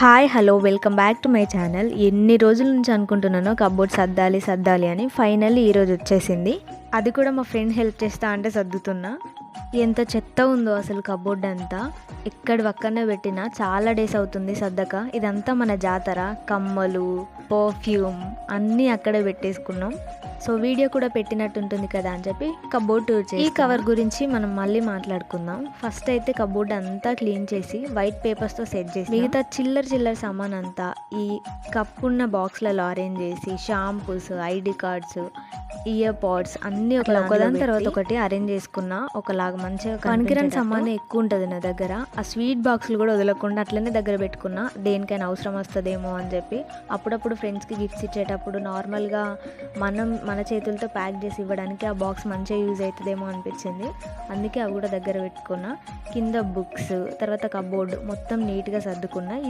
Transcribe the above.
Hi hello welcome back to my channel. ఎన్ని రోజుల నుంచి అనుకుంటున్నానో కబోర్డ్ సర్దాలి అని ఫైనల్లీ ఈరోజు వచ్చేసింది. అది కూడా మా ఫ్రెండ్ హెల్ప్ చేస్తా అంటే సర్దుతున్నా. ఎంత చెత్త ఉందో అసలు కబోర్డ్ అంతా. ఎక్కడి పక్కనే పెట్టినా చాలా డేస్ అవుతుంది సర్దక. ఇదంతా మన జాతర, కమ్మలు, పర్ఫ్యూమ్ అన్నీ అక్కడే పెట్టేసుకున్నాం. సో వీడియో కూడా పెట్టినట్టుంటుంది కదా అని చెప్పి కబోర్డ్ టూర్ చేసి ఈ కవర్ గురించి మనం మళ్ళీ మాట్లాడుకుందాం. ఫస్ట్ అయితే కబోర్డ్ అంతా క్లీన్ చేసి వైట్ పేపర్స్తో సెట్ చేసి మిగతా చిల్లర సామాన్ అంతా ఈ కప్ ఉన్న బాక్స్లలో అరేంజ్ చేసి shampoos, ID cards, year pads అన్నీ ఒకదాని తర్వాత ఒకటి అరేంజ్ చేసుకున్నా. ఒకలాగా మంచిగా పనికిరాని సామాన్ ఎక్కువ ఉంటుంది నా దగ్గర. ఆ స్వీట్ బాక్స్లు కూడా వదలకుండా అట్లనే దగ్గర పెట్టుకున్నా, దేనికైనా అవసరం వస్తుందేమో అని చెప్పి. అప్పుడప్పుడు ఫ్రెండ్స్కి గిఫ్ట్స్ ఇచ్చేటప్పుడు నార్మల్గా మన చేతులతో ప్యాక్ చేసి ఇవ్వడానికి ఆ బాక్స్ మంచిగా యూజ్ అవుతుందేమో అనిపించింది. అందుకే అవి కూడా దగ్గర పెట్టుకున్నా. కింద బుక్స్, తర్వాత కబోర్డ్ మొత్తం నీట్గా సర్దుకున్నా. ఇది